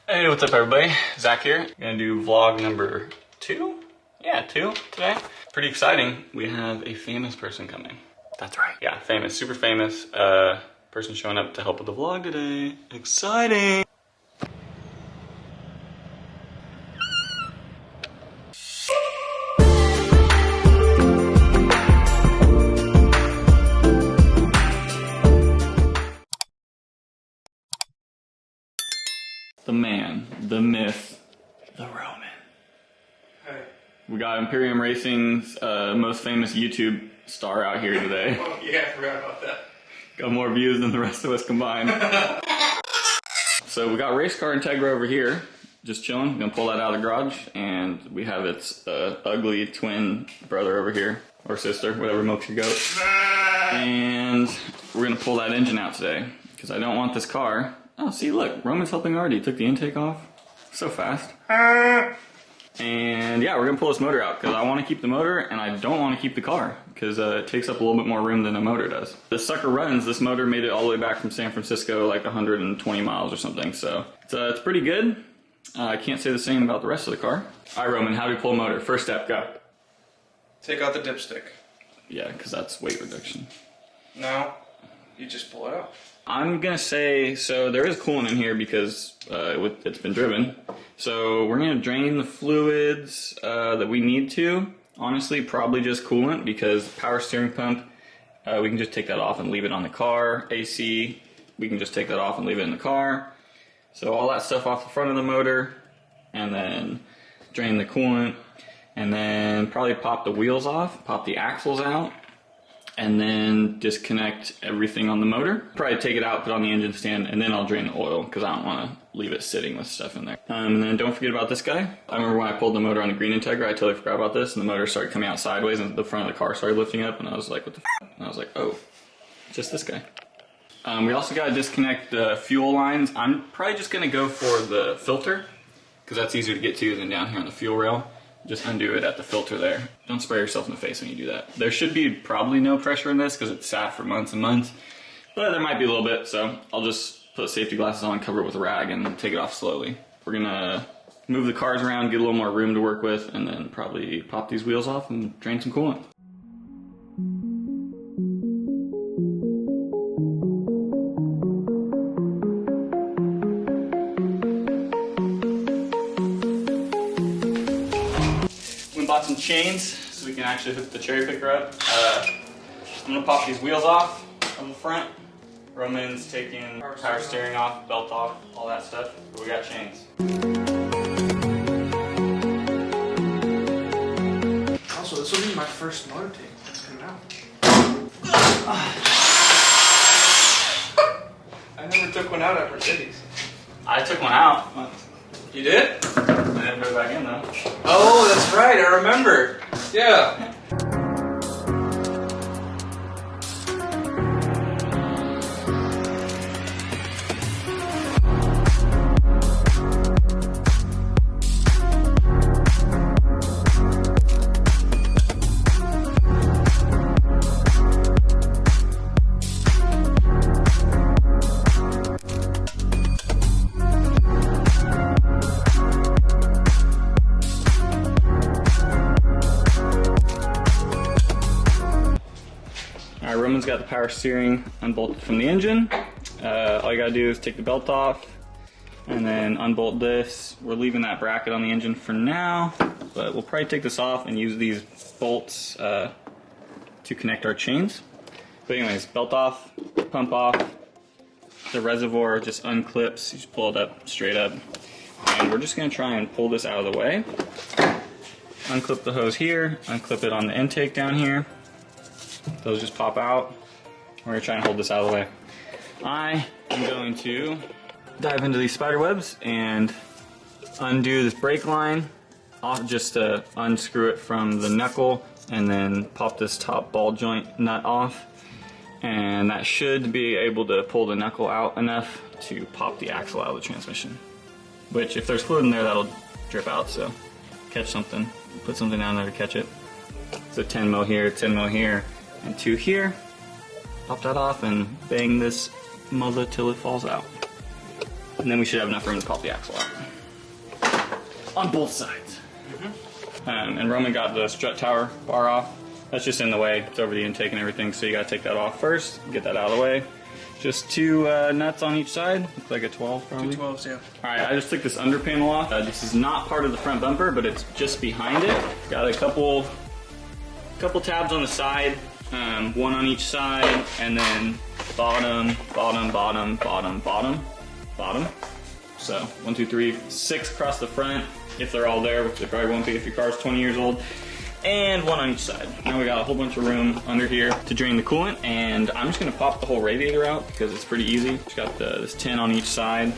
Hey, what's up everybody? Zach here. Gonna do vlog number 2? Yeah, 2 today. Pretty exciting. We have a famous person coming. That's right. Yeah, famous, super famous person showing up to help with the vlog today. Exciting! The man, the myth, the Roman. Hey. We got Imperium Racing's most famous YouTube star out here today. Oh, yeah, I forgot about that. Got more views than the rest of us combined. So we got race car Integra over here, just chilling. Gonna pull that out of the garage, and we have its ugly twin brother over here, or sister, whatever milks your goat. And we're gonna pull that engine out today, because I don't want this car. Oh, see, look, Roman's helping already. He took the intake off. So fast. And yeah, we're gonna pull this motor out because I want to keep the motor and I don't want to keep the car because it takes up a little bit more room than a motor does. This sucker runs. This motor made it all the way back from San Francisco, like 120 miles or something. So it's pretty good. I can't say the same about the rest of the car. All right, Roman, how do we pull a motor? First step, go. Take out the dipstick. Yeah, because that's weight reduction. No, you just pull it out. I'm gonna say, so there is coolant in here because it's been driven. So we're gonna drain the fluids that we need to. Honestly, probably just coolant because power steering pump, we can just take that off and leave it on the car. AC, we can just take that off and leave it in the car. So all that stuff off the front of the motor, and then drain the coolant, and then probably pop the wheels off, pop the axles out, and then disconnect everything on the motor. Probably take it out, put it on the engine stand, and then I'll drain the oil because I don't want to leave it sitting with stuff in there. And then don't forget about this guy. I remember when I pulled the motor on the green Integra, I totally forgot about this, and the motor started coming out sideways, and the front of the car started lifting up, and I was like, what the f? And I was like, oh, just this guy. We also got to disconnect the fuel lines. I'm probably just going to go for the filter because that's easier to get to than down here on the fuel rail. Just undo it at the filter there. Don't spray yourself in the face when you do that. There should be probably no pressure in this because it's sat for months and months, but there might be a little bit, so I'll just put safety glasses on, cover it with a rag, and take it off slowly. We're gonna move the cars around, get a little more room to work with, and then probably pop these wheels off and drain some coolant. Bought some chains so we can actually hook the cherry picker up. I'm gonna pop these wheels off on the front. Roman's taking power steering off, belt off, all that stuff. But we got chains. Also, this will be my first motor take that's coming out. I never took one out at Mercedes. I took one out. You did? I didn't put it back in though. Oh, that's right, I remember. Yeah. Alright, Roman's got the power steering unbolted from the engine. All you gotta do is take the belt off and then unbolt this. We're leaving that bracket on the engine for now, but we'll probably take this off and use these bolts to connect our chains. But anyways, belt off, pump off, the reservoir just unclips, you just pull it up straight up. And we're just gonna try and pull this out of the way. Unclip the hose here, unclip it on the intake down here. Those just pop out. We're gonna try and hold this out of the way. I am going to dive into these spider webs and undo this brake line off, just to unscrew it from the knuckle, and then pop this top ball joint nut off. And that should be able to pull the knuckle out enough to pop the axle out of the transmission. Which, if there's fluid in there, that'll drip out, so catch something. Put something down there to catch it. So 10 mil here, 10 mil here, and 2 here. Pop that off and bang this mother till it falls out. And then we should have enough room to pop the axle out. On both sides. And Roman got the strut tower bar off. That's just in the way. It's over the intake and everything, so you gotta take that off first, get that out of the way. Just 2 nuts on each side. Looks like a 12 probably. 2 12s, yeah. Alright, I just took this under panel off. This is not part of the front bumper, but it's just behind it. Got a couple tabs on the side, 1 on each side, and then bottom, bottom, bottom, bottom, bottom, bottom. So 1, 2, 3, 6 across the front, if they're all there, which they probably won't be if your car's 20 years old. And 1 on each side. Now we got a whole bunch of room under here to drain the coolant, and I'm just gonna pop the whole radiator out because it's pretty easy. Just got this tin on each side,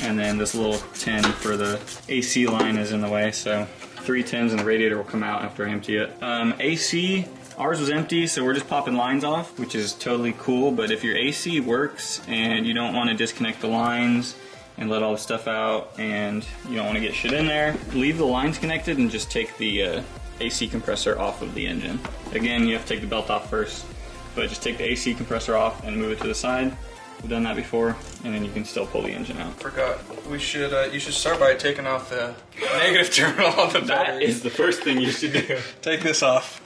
and then this little tin for the AC line is in the way, so 3 tins and the radiator will come out after I empty it. AC, ours was empty, so we're just popping lines off, which is totally cool, but if your AC works and you don't wanna disconnect the lines and let all the stuff out, and you don't wanna get shit in there, leave the lines connected and just take the AC compressor off of the engine. Again, you have to take the belt off first, but just take the AC compressor off and move it to the side. We've done that before, and then you can still pull the engine out. Forgot. We should. You should start by taking off the negative terminal on the battery. That is the first thing you should do. Take this off,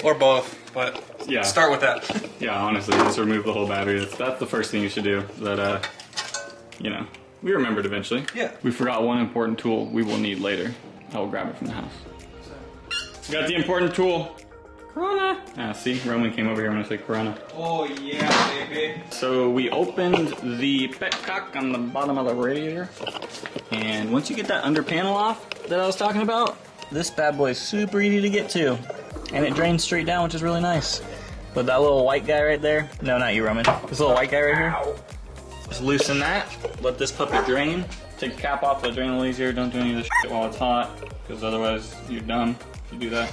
or both, but Yeah. start with that. Yeah, honestly, just remove the whole battery. That's the first thing you should do. That, you know, we remembered eventually. Yeah. We forgot one important tool we will need later. I will grab it from the house. Got the important tool. Corona. See, Roman came over here when I said Corona. Oh yeah, baby. So we opened the petcock on the bottom of the radiator, and once you get that under panel off that I was talking about, this bad boy is super easy to get to, and it drains straight down, which is really nice. But that little white guy right there, no, not you, Roman. This little white guy right here, just loosen that, let this puppy drain. Take the cap off, it'll drain a little easier. Don't do any of this shit while it's hot, because otherwise you're dumb if you do that.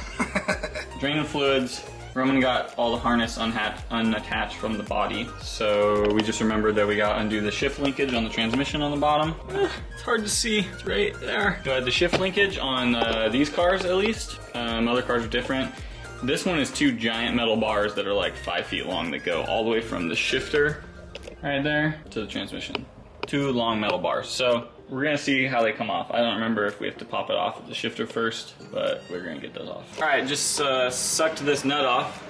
Draining fluids. Roman got all the harness unattached from the body, so we just remembered that we got to undo the shift linkage on the transmission on the bottom. It's hard to see, it's right there. So I had the shift linkage on these cars at least. Other cars are different. This one is 2 giant metal bars that are like 5 feet long that go all the way from the shifter right there to the transmission. 2 long metal bars. So we're gonna see how they come off. I don't remember if we have to pop it off with the shifter first, but we're gonna get those off. All right, just sucked this nut off.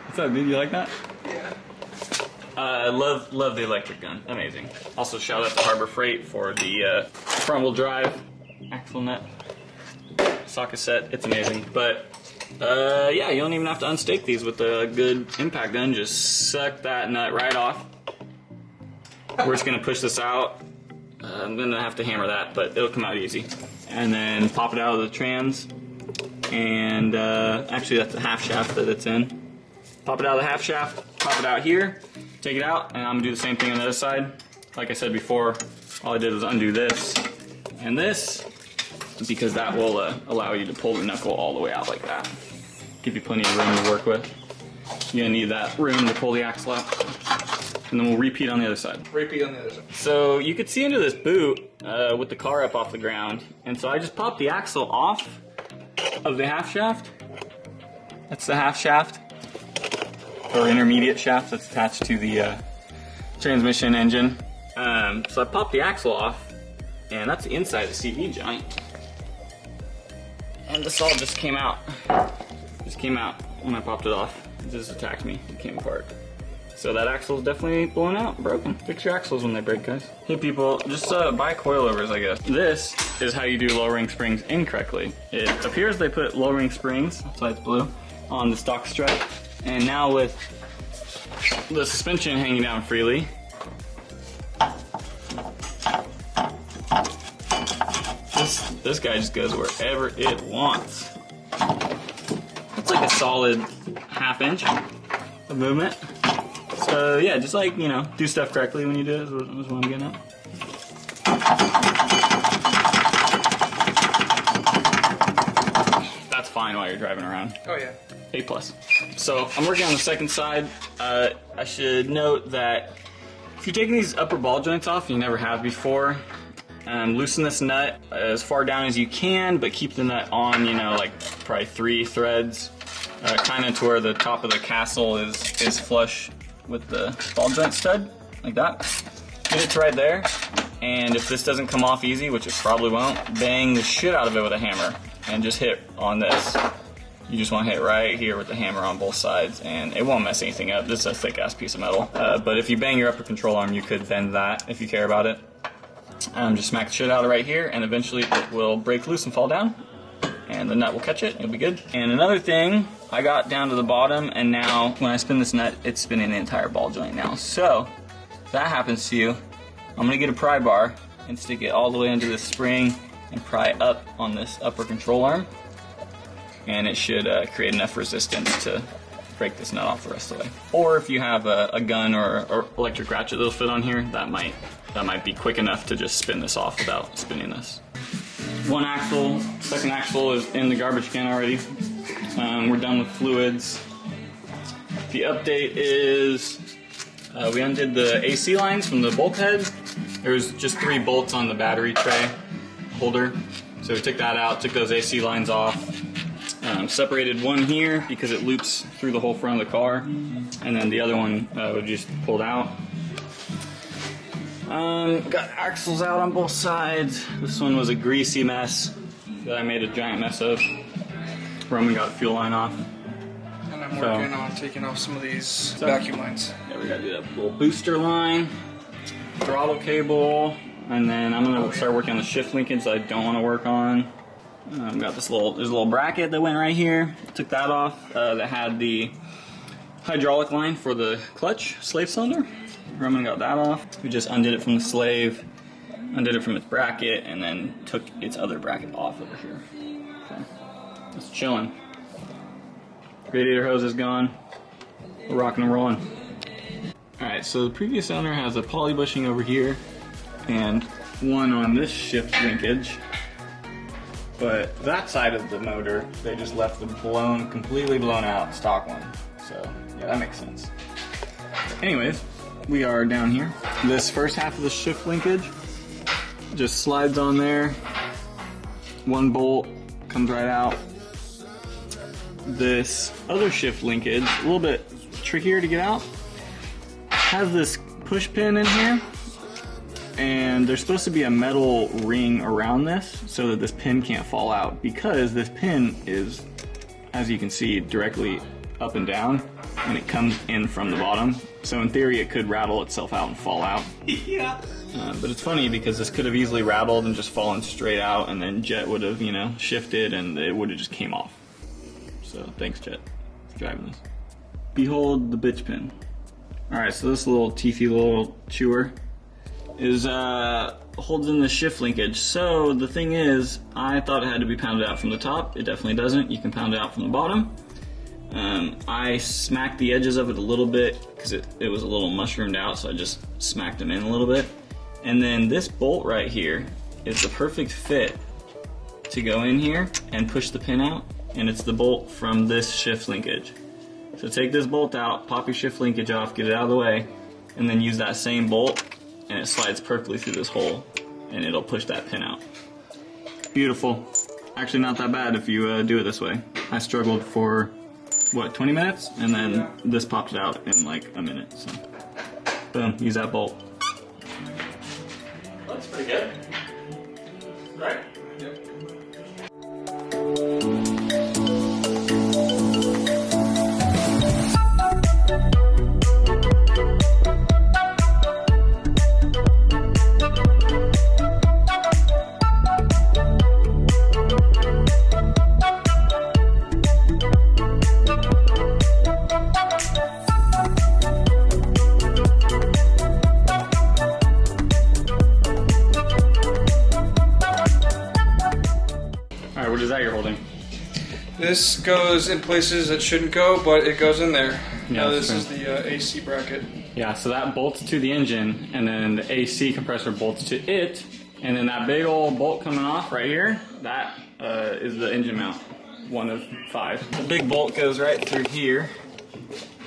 What's up, dude? You like that? Yeah. Love the electric gun. Amazing. Also, shout out to Harbor Freight for the front wheel drive axle nut socket set. It's amazing. But yeah, you don't even have to unstake these with a good impact gun. Just suck that nut right off. We're just gonna push this out. I'm gonna have to hammer that, but it'll come out easy. And then pop it out of the trans. And actually that's the half shaft that it's in. Pop it out of the half shaft, pop it out here, take it out, and I'm gonna do the same thing on the other side. Like I said before, all I did was undo this and this, because that will allow you to pull the knuckle all the way out like that. Give you plenty of room to work with. You're gonna need that room to pull the axle out. And then we'll repeat on the other side. Repeat on the other side. So you could see into this boot with the car up off the ground. And so I just popped the axle off of the half shaft. That's the half shaft, or intermediate shaft that's attached to the transmission engine. So I popped the axle off, and that's the inside of the CV joint. And this all just came out. Just came out when I popped it off. It just attacked me. It came apart. So that axle's definitely blown out, broken. Fix your axles when they break, guys. Hey people, just buy coilovers, I guess. This is how you do lowering springs incorrectly. It appears they put lowering springs, that's why it's blue, on the stock strut. And now with the suspension hanging down freely, this guy just goes wherever it wants. It's like a solid ½ inch of movement. So yeah, just like, you know, do stuff correctly when you do it, is what I'm getting at. That's fine while you're driving around. Oh yeah. A+. So I'm working on the second side. I should note that if you're taking these upper ball joints off, you never have before, loosen this nut as far down as you can, but keep the nut on, you know, like probably 3 threads, kind of to where the top of the castle is flush with the ball joint stud. like that. Get it to right there, and if this doesn't come off easy, which it probably won't, bang the shit out of it with a hammer, and just hit on this. You just want to hit right here with the hammer on both sides, and it won't mess anything up. This is a thick-ass piece of metal. But if you bang your upper control arm, you could bend that if you care about it. Just smack the shit out of right here, and eventually it will break loose and fall down, and the nut will catch it. It'll be good. And another thing, I got down to the bottom, and now when I spin this nut, it's spinning the entire ball joint now. So if that happens to you, I'm gonna get a pry bar and stick it all the way into this spring and pry up on this upper control arm, and it should create enough resistance to break this nut off the rest of the way. Or if you have a gun or electric ratchet that'll fit on here, that might be quick enough to just spin this off without spinning this. One axle, second axle is in the garbage can already. We're done with fluids. The update is we undid the AC lines from the bulkhead. There's just 3 bolts on the battery tray holder. So we took that out, took those AC lines off, separated one here because it loops through the whole front of the car, and then the other one we just pulled out. Got axles out on both sides. This one was a greasy mess that I made a giant mess of. Roman got the fuel line off. And I'm working on taking off some of these vacuum lines. Yeah, we gotta do that little booster line, throttle cable, and then I'm gonna start working on the shift linkage that I don't want to work on. Got there's a little bracket that went right here. Took that off. That had the hydraulic line for the clutch slave cylinder. Roman got that off. We just undid it from the slave, undid it from its bracket, and then took its other bracket off over here. So, it's chilling. Radiator hose is gone. We're rocking and rolling. Alright, so the previous owner has a poly bushing over here and one on this shift linkage. But that side of the motor, they just left the completely blown out stock one. So, yeah, that makes sense. Anyways, we are down here. This first half of the shift linkage just slides on there. One bolt comes right out. This other shift linkage, a little bit trickier to get out, has this push pin in here, and there's supposed to be a metal ring around this so that this pin can't fall out, because this pin is, as you can see, directly up and down, and it comes in from the bottom. So in theory it could rattle itself out and fall out. Yeah. But it's funny because this could have easily rattled and just fallen straight out, and then Jet would have, shifted and it would have just came off. So thanks, Jet, for driving this. Behold the bitch pin. Alright, so this little teethy little chewer is holds in the shift linkage. So the thing is, I thought it had to be pounded out from the top. It definitely doesn't. You can pound it out from the bottom. I smacked the edges of it a little bit because it was a little mushroomed out, so I just smacked them in a little bit. And then this bolt right here is the perfect fit to go in here and push the pin out, and it's the bolt from this shift linkage. So take this bolt out, pop your shift linkage off, get it out of the way, and then use that same bolt, and it slides perfectly through this hole, and it'll push that pin out. Beautiful. Actually not that bad if you do it this way. I struggled for, what, 20 minutes? And then this popped it out in like a minute, so. Boom, use that bolt. That's pretty good. Right? Yep. What is that you're holding? This goes in places it shouldn't go, but it goes in there. Yeah, This is the AC bracket. Yeah, so that bolts to the engine, and then the AC compressor bolts to it, and then that big old bolt coming off right here, that is the engine mount, 1 of 5. The big bolt goes right through here,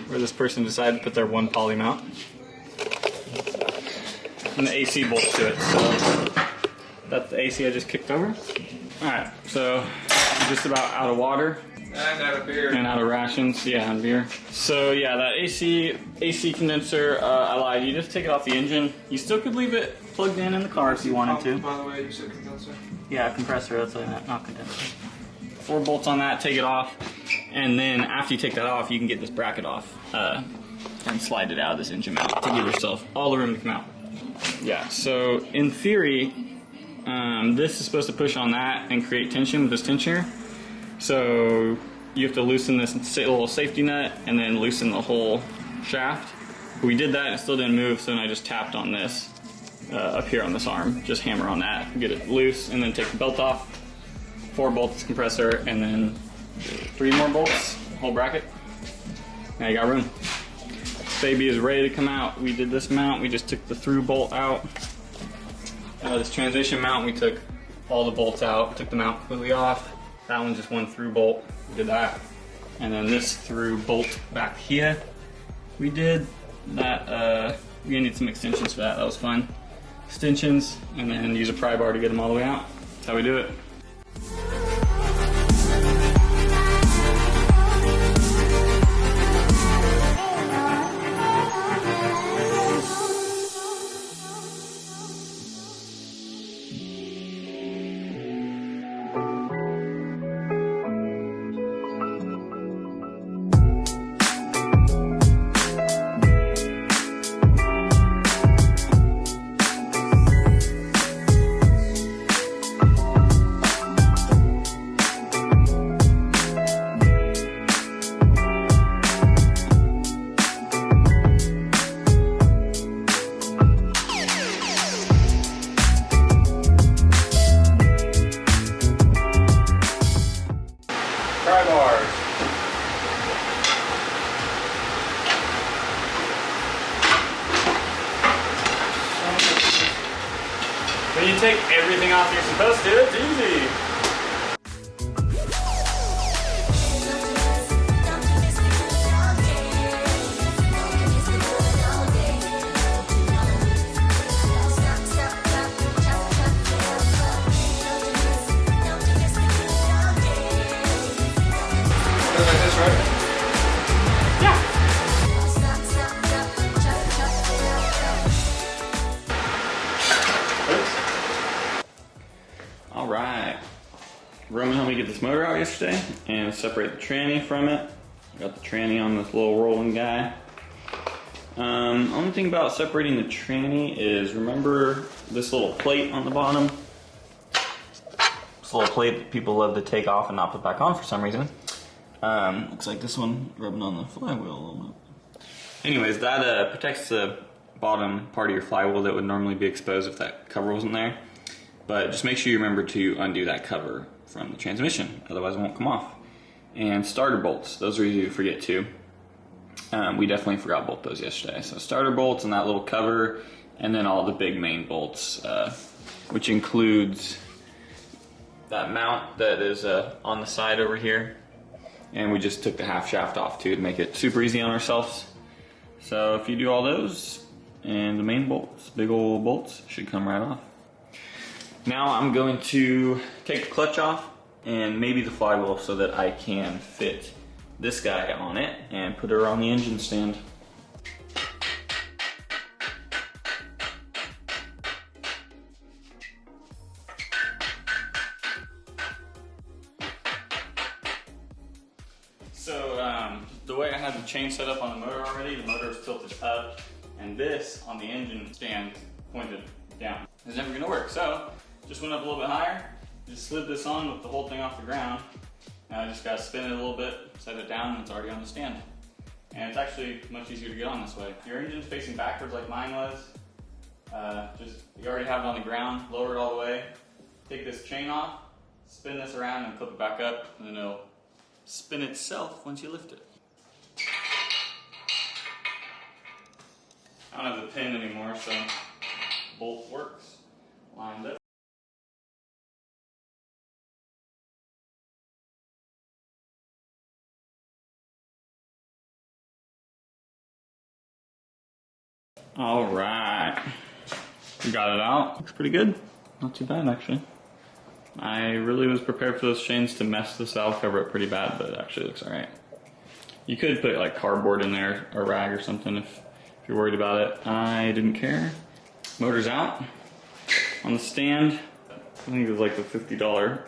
where this person decided to put their one poly mount, and the AC bolts to it. So that's the AC I just kicked over. Alright, so just about out of water. And out of beer. And out of rations, yeah, and beer. So yeah, that AC condenser, I lied. You just take it off the engine. You still could leave it plugged in the car if you wanted to. By the way, you said condenser. Yeah, compressor, that's what I meant, not condenser. 4 bolts on that, take it off. And then after you take that off, you can get this bracket off and slide it out of this engine mount to give yourself all the room to come out. Yeah, so in theory, this is supposed to push on that and create tension with this tensioner. So you have to loosen this little safety nut and then loosen the whole shaft. We did that and it still didn't move, so then I just tapped on this up here on this arm. Just hammer on that, get it loose, and then take the belt off. 4 bolts compressor, and then 3 more bolts, whole bracket. Now you got room. This baby is ready to come out. We did this mount, we just took the through bolt out. This transmission mount, we took all the bolts out, took the mount completely off. That one's just 1 through bolt, we did that. And then this through bolt back here, we did that. We need some extensions for that, that was fun. Extensions, and then use a pry bar to get them all the way out. That's how we do it. Pry bars. When you take everything off you're supposed to, it's easy. Alright, Roman helped me get this motor out yesterday and separate the tranny from it. Got the tranny on this little rolling guy. Only thing about separating the tranny is, remember this little plate on the bottom? This little plate that people love to take off and not put back on for some reason. Looks like this one rubbing on the flywheel a little bit. Anyways, that protects the bottom part of your flywheel that would normally be exposed if that cover wasn't there. But just make sure you remember to undo that cover from the transmission, otherwise it won't come off. And starter bolts, those are easy to forget too. We definitely forgot both those yesterday. So starter bolts and that little cover, and then all the big main bolts, which includes that mount that is on the side over here. And we just took the half shaft off too to make it super easy on ourselves. So if you do all those, and the main bolts, big old bolts, should come right off. Now I'm going to take the clutch off and maybe the flywheel so that I can fit this guy on it and put her on the engine stand. So the way I had the chain set up on the motor already, the motor is tilted up and this on the engine stand pointed down. It's never going to work, so just went up a little bit higher, just slid this on with the whole thing off the ground. Now I just got to spin it a little bit, set it down, and it's already on the stand. And it's actually much easier to get on this way. If your engine's facing backwards like mine was, you already have it on the ground, lower it all the way, take this chain off, spin this around and clip it back up, and then it'll spin itself once you lift it. I don't have the pin anymore, so bolt works, lined up. All right, we got it out. Looks pretty good. Not too bad actually. I really was prepared for those chains to mess this valve cover up pretty bad, but it actually looks alright. You could put like cardboard in there, or rag or something if you're worried about it. I didn't care. Motor's out. On the stand, I think it was like the $50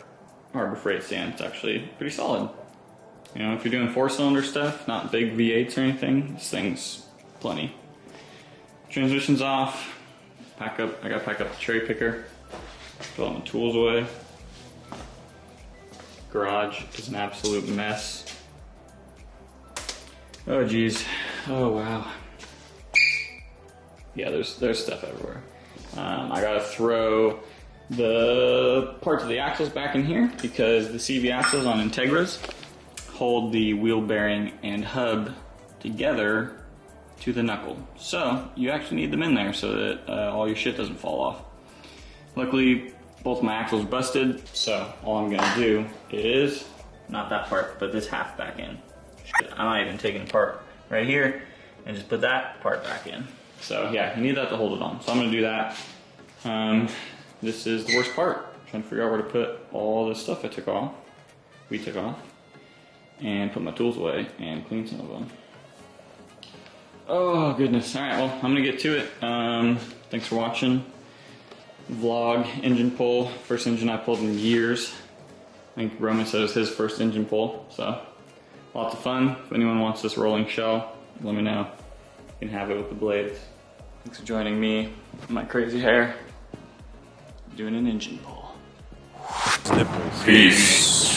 Harbor Freight stand. It's actually pretty solid. You know, if you're doing 4-cylinder stuff, not big V8s or anything, this thing's plenty. Transmission's off. I gotta pack up the cherry picker. Put all my tools away. Garage is an absolute mess. Oh geez. Oh wow. Yeah, there's stuff everywhere. I gotta throw the parts of the axles back in here because the CV axles on Integras hold the wheel bearing and hub together to the knuckle. So you actually need them in there so that all your shit doesn't fall off. Luckily, both my axles busted, so all I'm gonna do is, not that part, but this half back in. Shit, I'm not even taking the part right here and just put that part back in. So yeah, you need that to hold it on. So I'm gonna do that. This is the worst part. I'm trying to figure out where to put all the stuff we took off, and put my tools away and clean some of them. Oh goodness, alright, well, I'm gonna get to it. Thanks for watching. Vlog, engine pull, first engine I pulled in years. I think Roman said it was his first engine pull, so lots of fun. If anyone wants this rolling shell, let me know. You can have it with the blades. Thanks for joining me, my crazy hair, doing an engine pull. Peace.